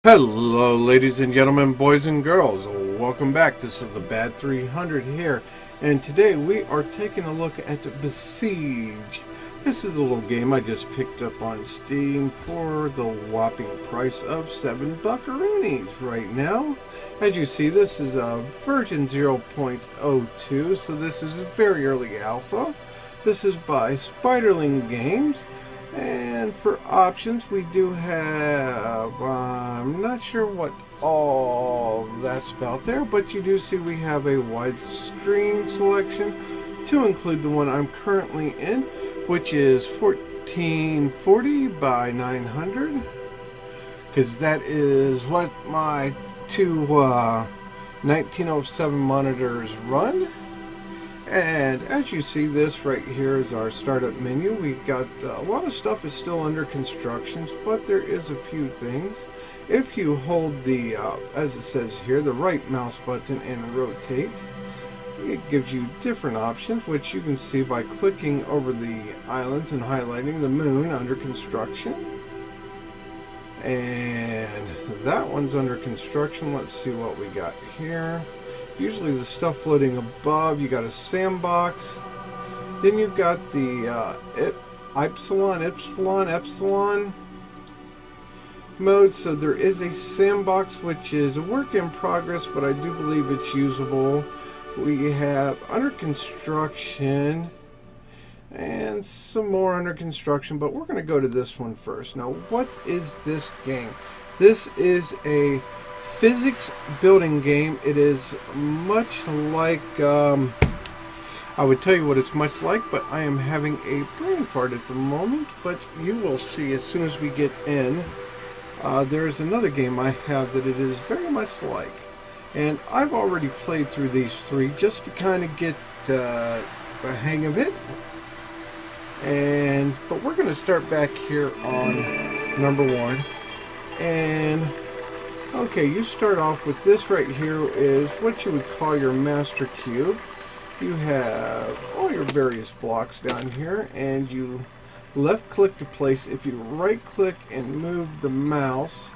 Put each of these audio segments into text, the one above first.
Hello ladies and gentlemen, boys and girls, welcome back. This is the Bad 300 here, and today we are taking a look at Besiege. This is a little game I just picked up on Steam for the whopping price of 7 buckaroonies right now. As you see, this is a version 0.02, so this is very early alpha. This is by Spiderlinggames. And for options, we do have, I'm not sure what all that's about there, but you do see we have a widescreen selection to include the one I'm currently in, which is 1440 by 900, because that is what my two 1907 monitors run. And as you see, this right here is our startup menu. We got a lot of stuff is still under construction, but there is a few things. If you hold the, as it says here, the right mouse button and rotate, it gives you different options, which you can see by clicking over the islands and highlighting the moon under construction. And that one's under construction. Let's see what we got here. Usually the stuff floating above, you got a sandbox. Then you've got the epsilon mode. So there is a sandbox, which is a work in progress, but I do believe it's usable. We have under construction and some more under construction, but we're going to go to this one first. Now, what is this game? This is a physics building game. It is much like, I would tell you what it's much like, but I am having a brain fart at the moment, but you will see as soon as we get in. There is another game I have that it is very much like, and I've already played through these three just to kind of get the hang of it. But we're going to start back here on number one. And okay, you start off with this right here is what you would call your master cube. You have all your various blocks down here, and you left click to place. If you right click and move the mouse,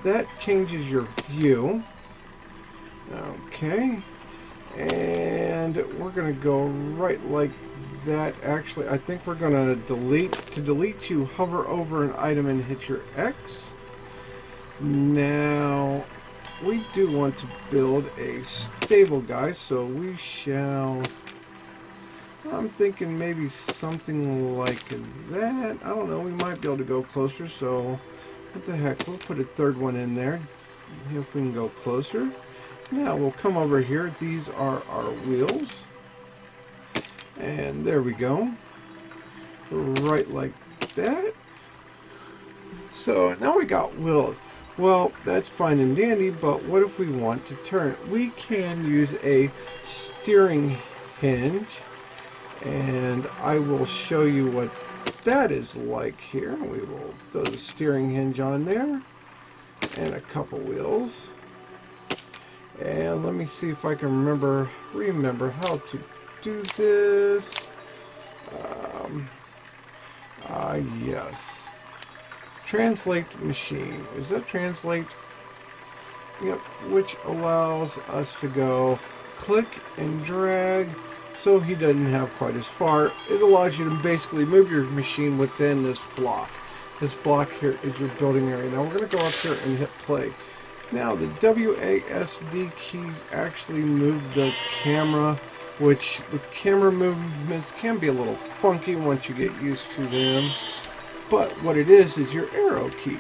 that changes your view. Okay, and we're going to go right like that. Actually, I think we're going to delete. To delete, you hover over an item and hit your X. Now, we do want to build a stable guy, so we shall, I'm thinking maybe something like that. I don't know, we might be able to go closer, so what the heck, we'll put a third one in there, if we can go closer. Now, we'll come over here. These are our wheels, and there we go, right like that. So, now we got wheels. Well, that's fine and dandy, but what if we want to turn? We can use a steering hinge, and I will show you what that is like here. We will throw the steering hinge on there, and a couple wheels. And let me see if I can remember how to do this. Yes. Translate machine. Is that translate? Yep, which allows us to go click and drag, so he doesn't have quite as far. It allows you to basically move your machine within this block. This block here is your building area. Now we're going to go up here and hit play. Now the WASD keys actually move the camera, which the camera movements can be a little funky once you get used to them. But what it is your arrow keys.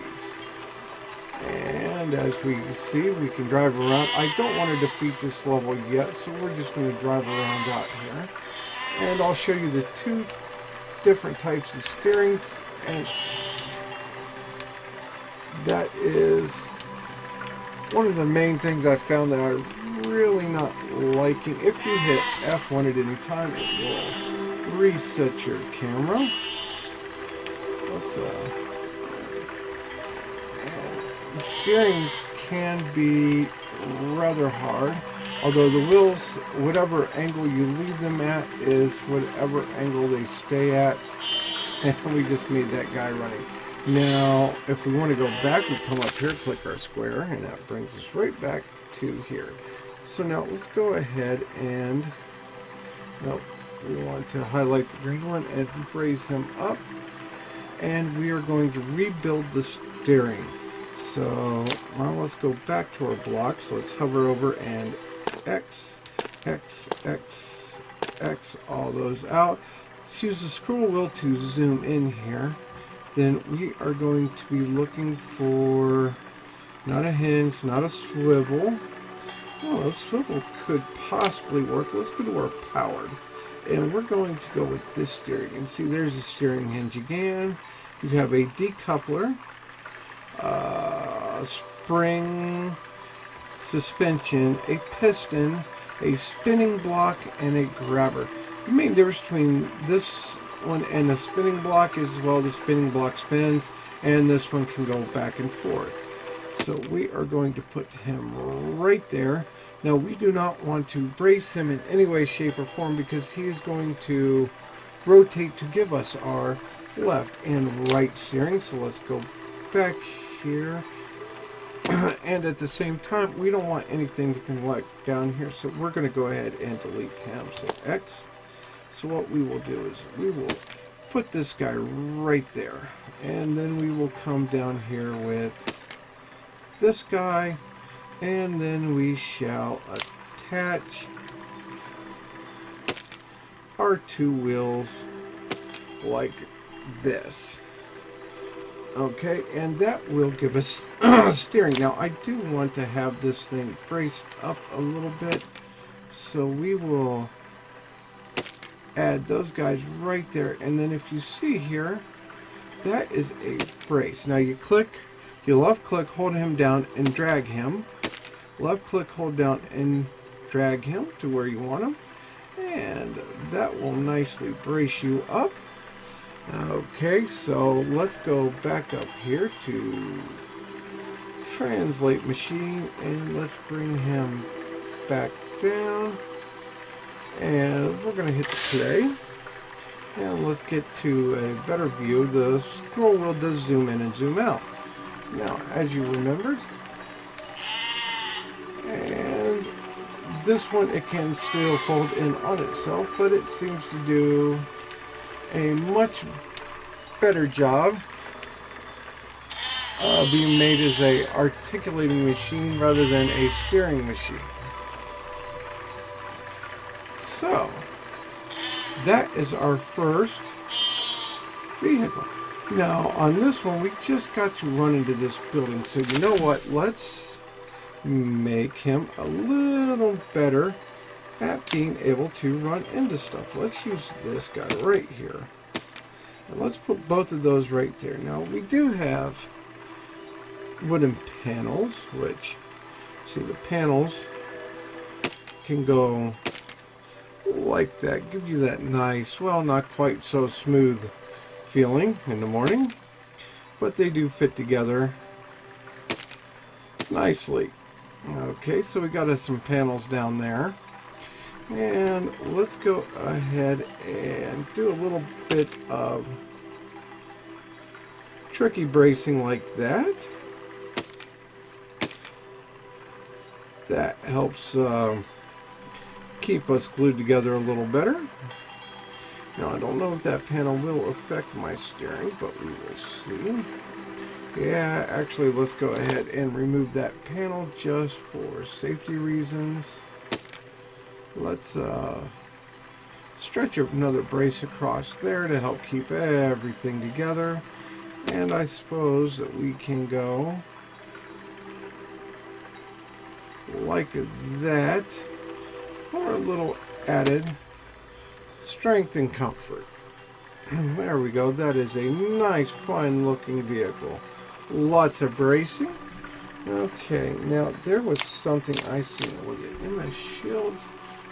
And as we see, we can drive around. I don't want to defeat this level yet, so we're just going to drive around out here. And I'll show you the two different types of steerings. And that is one of the main things I found that I'm really not liking. If you hit F1 at any time, it will reset your camera. The steering can be rather hard, although the wheels, whatever angle you leave them at, is whatever angle they stay at. And we just made that guy running. Now, if we want to go back, we come up here, click our square, and that brings us right back to here. So now let's go ahead and, nope, we want to highlight the green one and raise him up. And we are going to rebuild the steering. So now let's go back to our blocks. Let's hover over and X, X, X, X, all those out. Let's use the scroll wheel to zoom in here. Then we are going to be looking for not a hinge, not a swivel. Oh, a swivel could possibly work. Let's go to our powered. And we're going to go with this steering. And see, there's the steering hinge again. You have a decoupler, spring, suspension, a piston, a spinning block, and a grabber. The main difference between this one and a spinning block is, well, the spinning block spins, and this one can go back and forth. So we are going to put him right there. Now, we do not want to brace him in any way, shape, or form because he is going to rotate to give us our left and right steering. So let's go back here. And at the same time, we don't want anything to collect down here. So we're going to go ahead and delete him. So X. So what we will do is we will put this guy right there. And then we will come down here with this guy. And then we shall attach our two wheels like this. Okay, and that will give us steering. Now, I do want to have this thing braced up a little bit. So we will add those guys right there. And then if you see here, that is a brace. Now you left click, hold him down and drag him. Left click, hold down and drag him to where you want him. And that will nicely brace you up. Okay, so let's go back up here to translate machine and let's bring him back down. And we're going to hit play. And let's get to a better view. The scroll wheel does zoom in and zoom out. Now, as you remembered, and this one, it can still fold in on itself, but it seems to do a much better job being made as a articulating machine rather than a steering machine. So that is our first vehicle. Now on this one, we just got to run into this building, so you know what, let's make him a little better at being able to run into stuff. Let's use this guy right here. And let's put both of those right there. Now we do have wooden panels, which, see, the panels can go like that, give you that nice, well, not quite so smooth feeling in the morning, but they do fit together nicely. Okay, so we got us some panels down there. And let's go ahead and do a little bit of tricky bracing like that. That helps keep us glued together a little better. Now, I don't know if that panel will affect my steering, but we will see. Yeah, actually, let's go ahead and remove that panel just for safety reasons. Let's stretch another brace across there to help keep everything together. And I suppose that we can go like that for a little added strength and comfort. There we go. That is a nice, fine looking vehicle. Lots of bracing. Okay, now there was something I seen. Was it in the shields?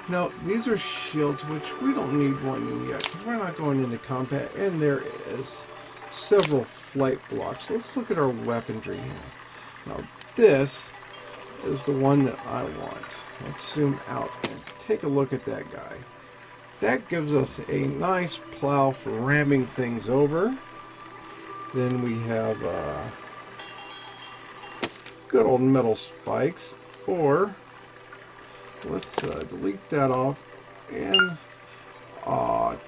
No, these are shields, which we don't need one yet because we're not going into combat, and there is several flight blocks. Let's look at our weaponry here. Now this is the one that I want. Let's zoom out and take a look at that guy. That gives us a nice plow for ramming things over. Then we have good old metal spikes. Or let's delete that off. And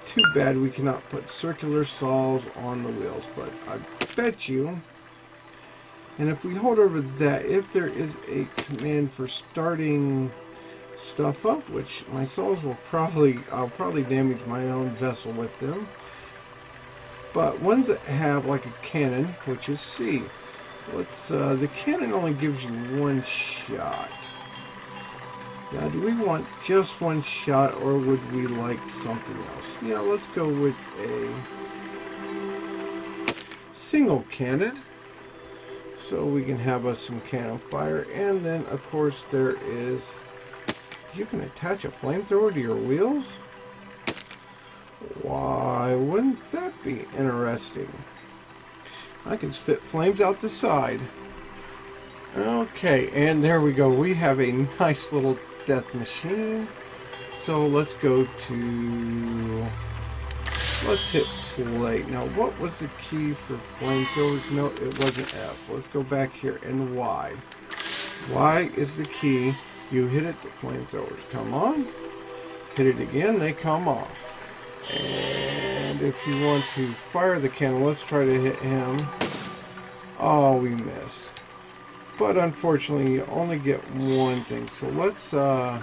too bad we cannot put circular saws on the wheels. But I bet you, and if we hold over that, if there is a command for starting stuff up, which my saws will I'll probably damage my own vessel with them. But ones that have like a cannon, which is C. The cannon only gives you one shot. Now, do we want just one shot, or would we like something else? Yeah, let's go with a single cannon, so we can have us some cannon fire. And then, of course, there is, you can attach a flamethrower to your wheels. Why wouldn't that be interesting? I can spit flames out the side. Okay, and there we go. We have a nice little death machine. So let's go to, let's hit play. Now, what was the key for flamethrowers? No, it wasn't F. Let's go back here and Y. Y is the key. You hit it, the flamethrowers come on. Hit it again, they come off. And if you want to fire the cannon, let's try to hit him. Oh, we missed. But unfortunately, you only get one thing. So let's go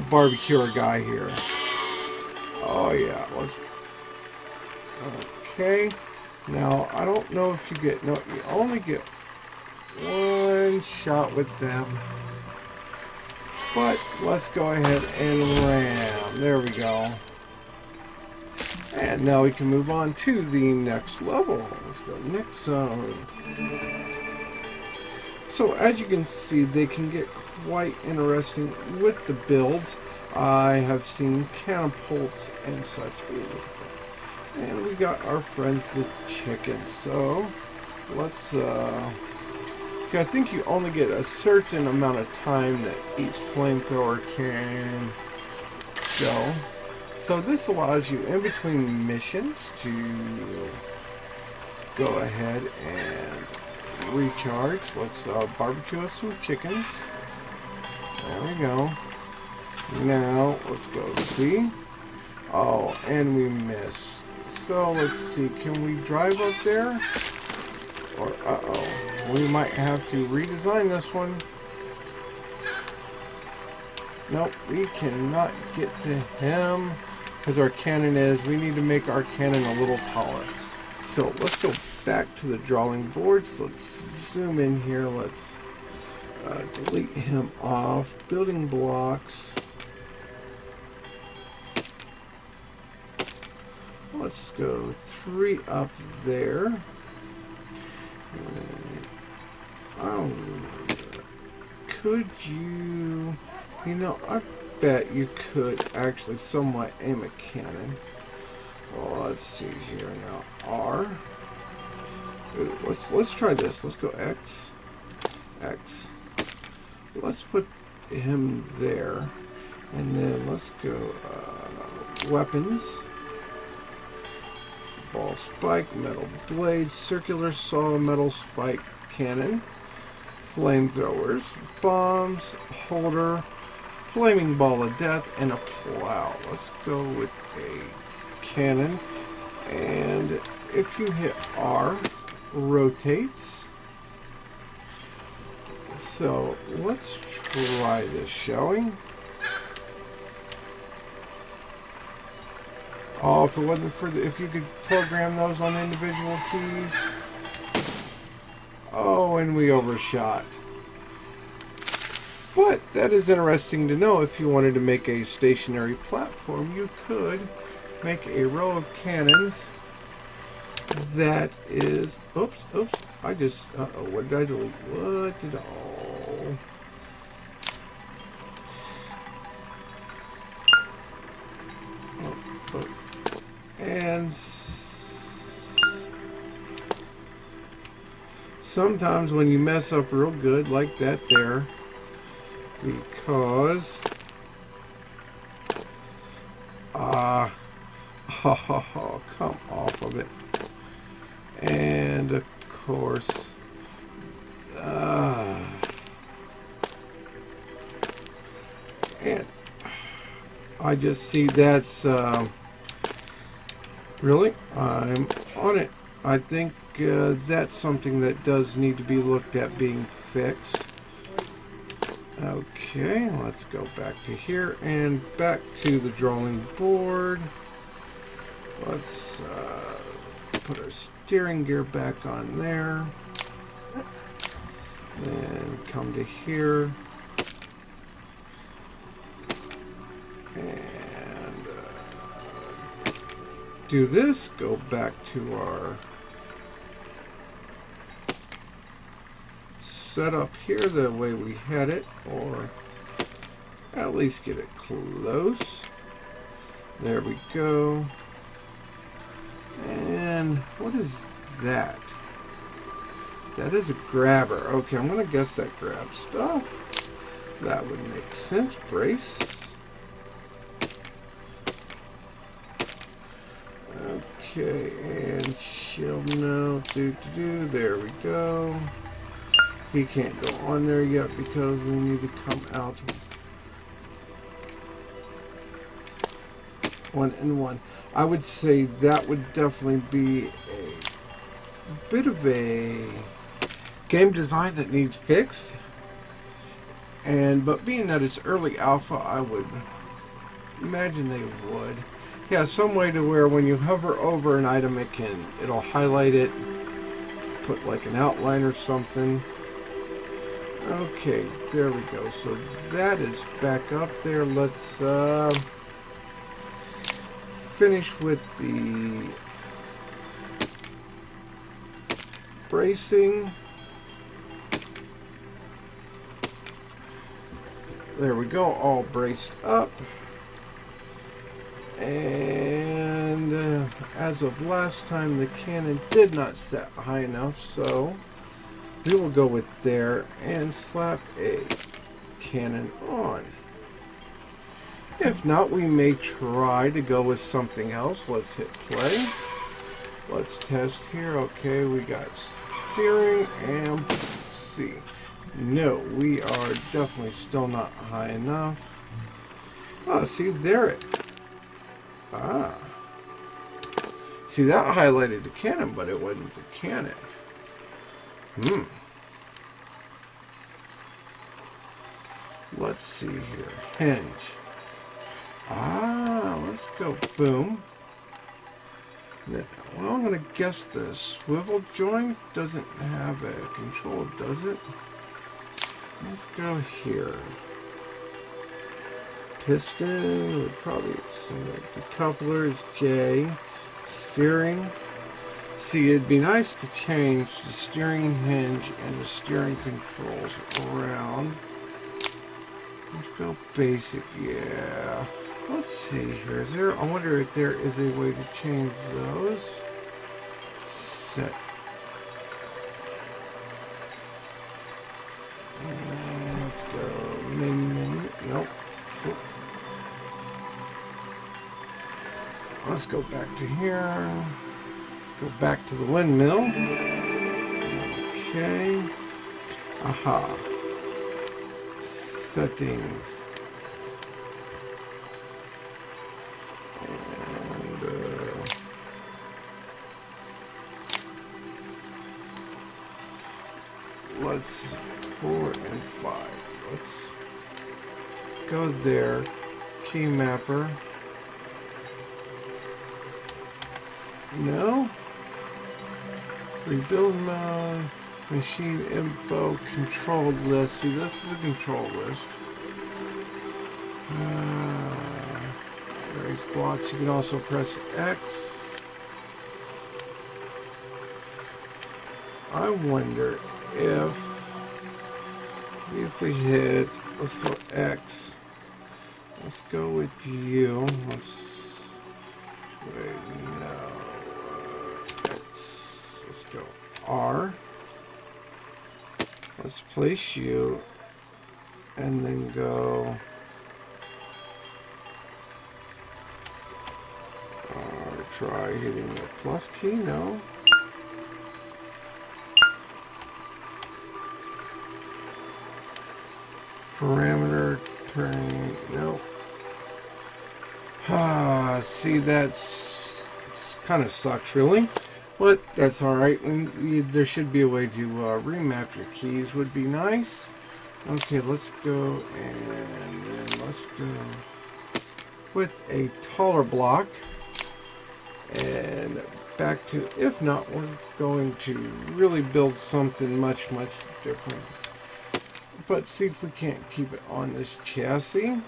barbecue our guy here. Oh yeah, okay. Now, I don't know if you get, no, you only get one shot with them. But let's go ahead and ram. There we go. And now we can move on to the next level. Let's go next zone. So as you can see, they can get quite interesting with the builds. I have seen catapults and such. And we got our friends the chickens. So let's see, I think you only get a certain amount of time that each flamethrower can go. So this allows you in between missions to go ahead and recharge. Let's barbecue us some chickens. There we go. Now let's go see. Oh, and we missed. So let's see, can we drive up there? Or we might have to redesign this one. Nope, we cannot get to him because our cannon is, we need to make our cannon a little taller. So let's go back to the drawing boards. Let's zoom in here. Let's delete him off. Building blocks. Let's go 3 up there. Oh, could you, I bet you could actually somewhat aim a cannon. Well, let's see here now. R. Ooh, let's try this. Let's go X. X. Let's put him there, and then let's go weapons. Ball spike, metal blade, circular saw, metal spike, cannon, flamethrowers, bombs, holder, flaming ball of death, and a plow. Let's go with a cannon, and if you hit R, rotates. So let's try this, shall we? Oh, if it wasn't for if you could program those on individual keys. Oh, and we overshot. But that is interesting to know. If you wanted to make a stationary platform, you could make a row of cannons that is, oops, I just, what did I delete? What did, and sometimes when you mess up real good like that there, because come off of it. And of course, and I just see that's really, I'm on it. I think that's something that does need to be looked at being fixed. Okay, let's go back to here and back to the drawing board. Let's put our steering gear back on there. And come to here. And do this. Go back to our setup here the way we had it, or at least get it close. There we go. And what is that? That is a grabber. Okay, I'm gonna guess that grabs stuff. That would make sense. Brace. Okay, and she'll know. There we go. He can't go on there yet because we need to come out 1 and 1. I would say that would definitely be a bit of a game design that needs fixed. But being that it's early alpha, I would imagine they would. Yeah, some way to where when you hover over an item, it'll highlight it, put like an outline or something. Okay, there we go. So that is back up there. Let's finish with the bracing. There we go, all braced up. And as of last time, the cannon did not set high enough, so we will go with there and slap a cannon on. If not, we may try to go with something else. Let's hit play. Let's test here. Okay, we got steering and see. No, we are definitely still not high enough. Oh, see, there it. Ah. See, that highlighted the cannon, but it wasn't the cannon. Let's see here. Hinge. Ah, let's go. Boom. Well, I'm going to guess the swivel joint doesn't have a control, does it? Let's go here. Piston would probably select the coupler is J. Steering. See, it'd be nice to change the steering hinge and the steering controls around. Let's go basic, yeah. Let's see here. Is there? I wonder if there is a way to change those. Set. Let's go. Menu. Nope. Oop. Let's go back to here. Go back to the windmill. Okay. Aha. Settings. Let's 4 and 5. Let's go there. Key mapper. No. Rebuild mode. Machine info. Control list. See, this is a control list. Erase blocks. You can also press X. I wonder if we hit, let's go X, let's go with you, X, let's go R, let's place you, and then go R, try hitting the plus key, no, Parameter turning, nope. See, that's kind of sucks, really. But that's alright. There should be a way to remap your keys, would be nice. Okay, let's go and then let's go with a taller block. And back to, if not, we're going to really build something much different. But see if we can't keep it on this chassis.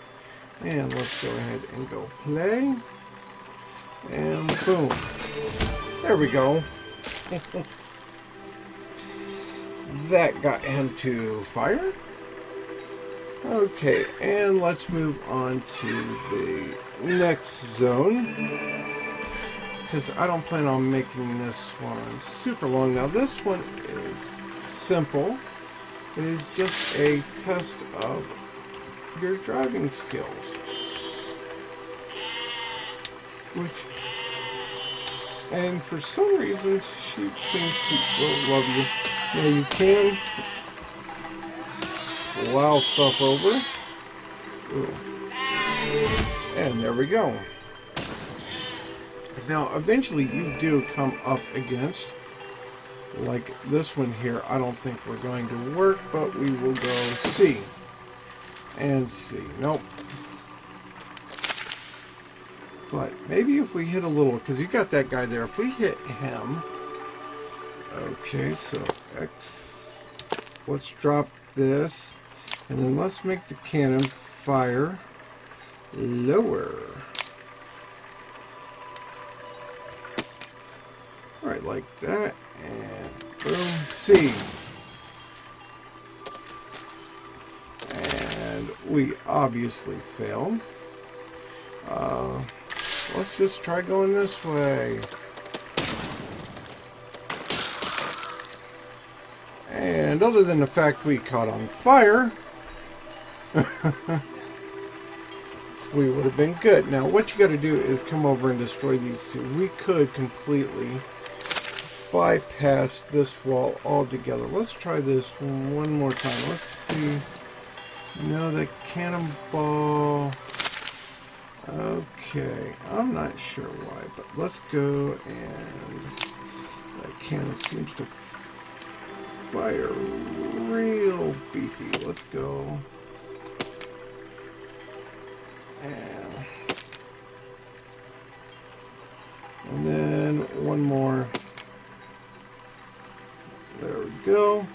And let's go ahead and go play. And boom. There we go. That got him to fire. Okay, and let's move on to the next zone. Because I don't plan on making this one super long. Now this one is simple. It is just a test of your driving skills. And for some reason, she seems to love you. Now you can plow stuff over. Ooh. And there we go. Now, eventually you do come up against, like this one here. I don't think we're going to work, but we will go C. And C. Nope. But maybe if we hit a little, because you got that guy there. If we hit him. Okay, so X. Let's drop this. And then let's make the cannon fire lower. Right, like that. And boom. C. And we obviously failed. Let's just try going this way. And other than the fact we caught on fire, we would have been good. Now what you got to do is come over and destroy these two. We could completely bypass this wall altogether. Let's try this one more time. Let's see. No, the cannonball. Okay, I'm not sure why, but let's go, and that cannon seems to fire real beefy. Let's go. And then one more. There we go.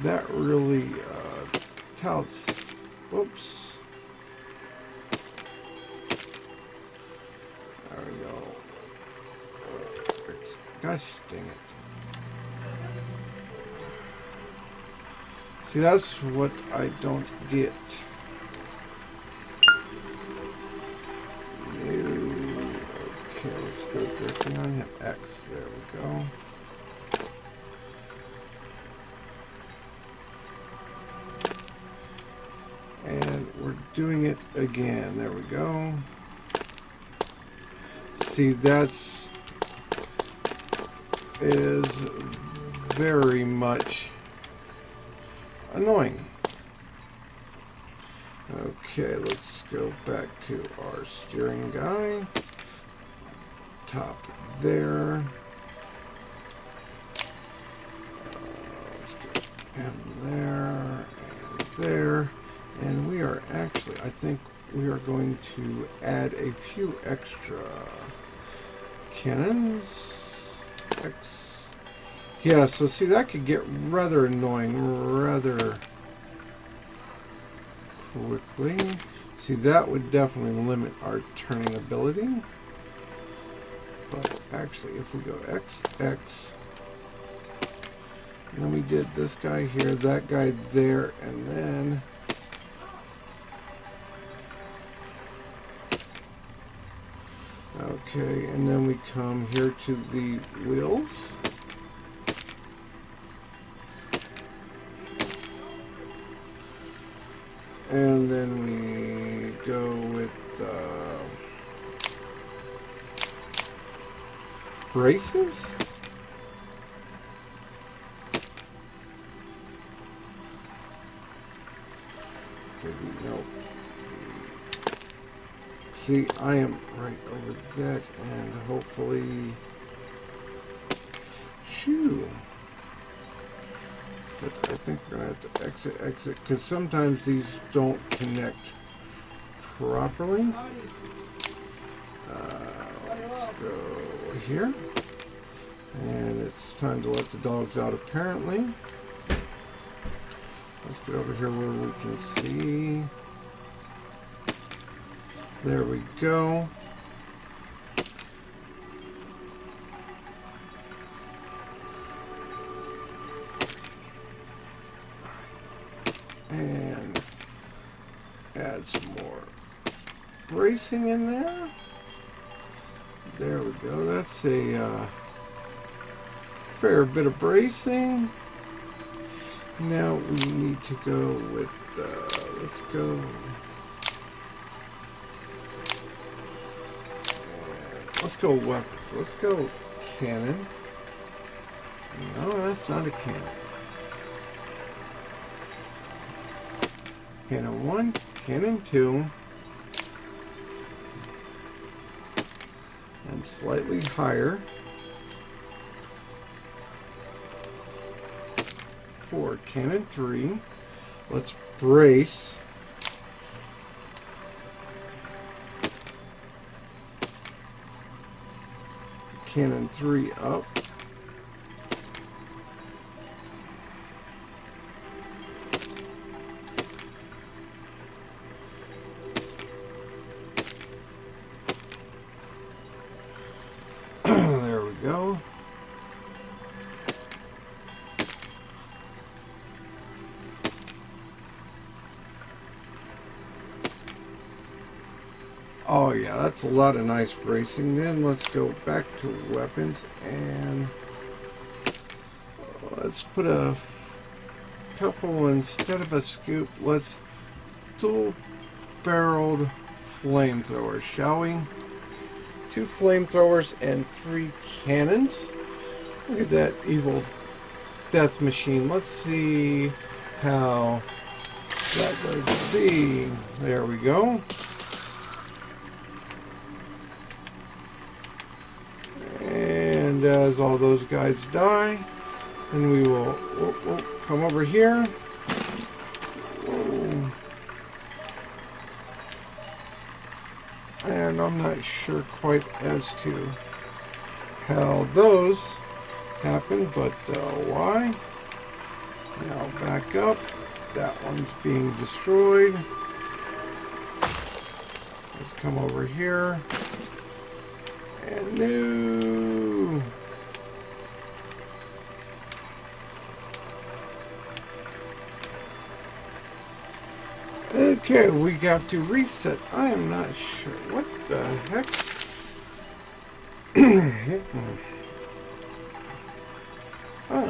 That really touts. Whoops. There we go. Gosh dang it. See, that's what I don't get. Okay, let's go drifting on him. X. There we go. And we're doing it again. There we go. See, that's is very much annoying. Okay, let's go back to our steering guy. Top there. Let's get him there and there. And we are actually, I think we are going to add a few extra cannons. X. Yeah, so see, that could get rather annoying rather quickly. See, that would definitely limit our turning ability. But actually, if we go X, X, and then we did this guy here, that guy there, and then okay, and then we come here to the wheels. And then we go with braces. Maybe no. See, I am right over that, and hopefully, shoo. But I think we're gonna have to exit, because sometimes these don't connect properly. Let's go here, and it's time to let the dogs out. Apparently, let's get over here where we can see. There we go. And add some more bracing in there. There we go. That's a fair bit of bracing. Now we need to go with, let's go. Let's go weapons. Let's go cannon. No, that's not a cannon. Cannon 1, cannon 2, and slightly higher for cannon 3. Let's brace. Cannon 3 up. There we go. Oh yeah, that's a lot of nice bracing. Then let's go back to weapons and let's put a couple, instead of a scoop, let's dual-barreled flamethrowers, shall we? 2 flamethrowers and 3 cannons. Look at that evil death machine. Let's see how that goes. See, there we go. And as all those guys die, then we will come over here. Whoa. And I'm not sure quite as to how those happen, but why? Now back up. That one's being destroyed. Let's come over here. And no. Okay, we have to reset. I am not sure. What the heck?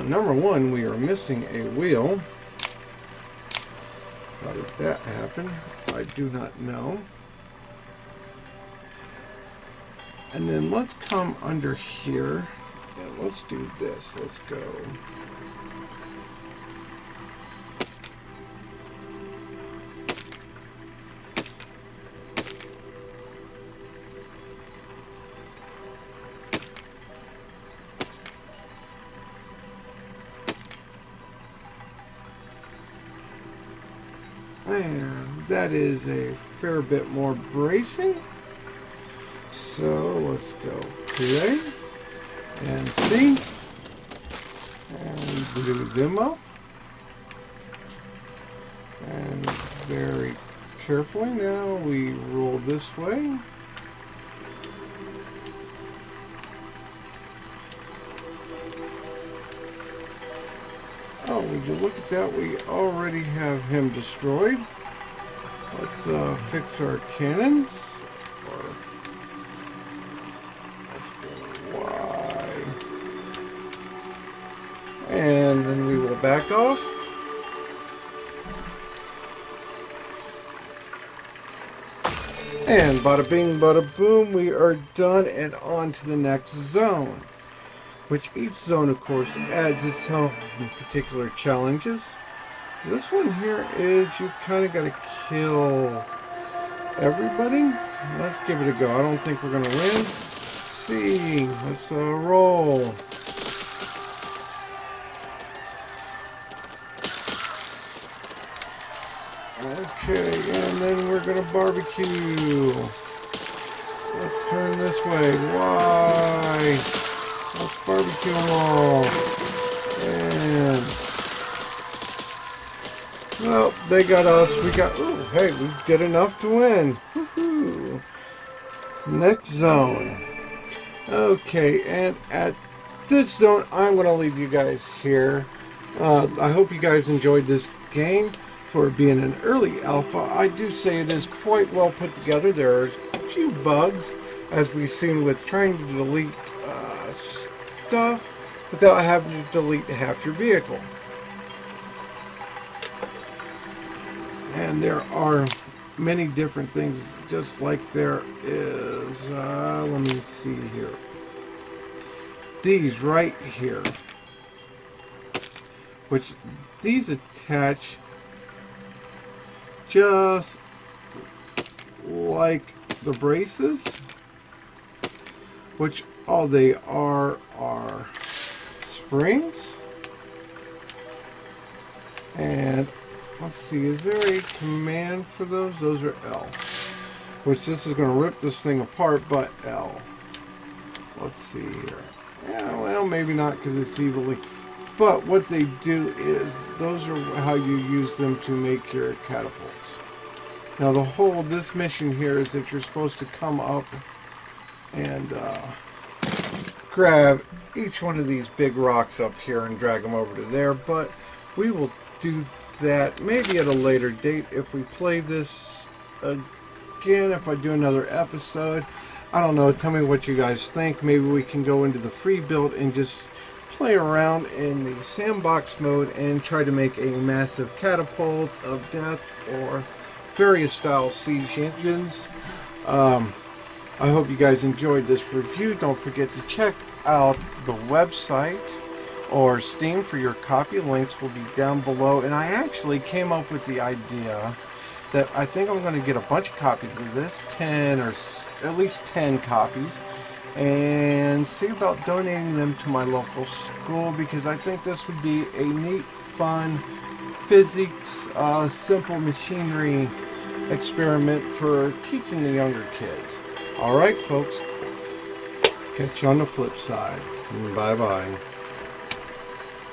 Number one, we are missing a wheel. How did that happen? I do not know. And then let's come under here and let's do this. Let's go. And that is a fair bit more bracing. So let's go play and see, and glue them up, and very carefully now we roll this way. Oh, would you look at that, we already have him destroyed. Let's fix our cannons. And then we will back off. And bada bing, bada boom, we are done and on to the next zone. Which each zone, of course, adds its own particular challenges. This one here is you kind of got to kill everybody. Let's give it a go. I don't think we're going to win. Let's see. Let's roll. Okay, and then we're going to barbecue. Let's turn this way. Why? Let's barbecue them all. And... well, they got us. We got... ooh, hey, we did enough to win. Woohoo. Next zone. Okay, and at this zone, I'm going to leave you guys here. I hope you guys enjoyed this game. For being an early alpha, I do say it is quite well put together. There are a few bugs, as we've seen with trying to delete stuff without having to delete half your vehicle. And there are many different things, just like there is, let me see here. These right here, which these attach just like the braces, which all they are springs. And let's see, is there a command for those? Those are L, which this is going to rip this thing apart, but L. Let's see here. Yeah, well, maybe not because it's evenly. But what they do is, those are how you use them to make your catapults. Now the whole, this mission here is that you're supposed to come up and grab each one of these big rocks up here and drag them over to there. But we will do that maybe at a later date if we play this again, if I do another episode. I don't know, tell me what you guys think. Maybe we can go into the free build and just play around in the sandbox mode and try to make a massive catapult of death or various style siege engines. I hope you guys enjoyed this review. Don't forget to check out the website or Steam for your copy. Links will be down below. And I actually came up with the idea that I think I'm going to get a bunch of copies of this, 10 or at least 10 copies, and see about donating them to my local school, because I think this would be a neat, fun physics, simple machinery experiment for teaching the younger kids. Alright folks, catch you on the flip side. Bye bye.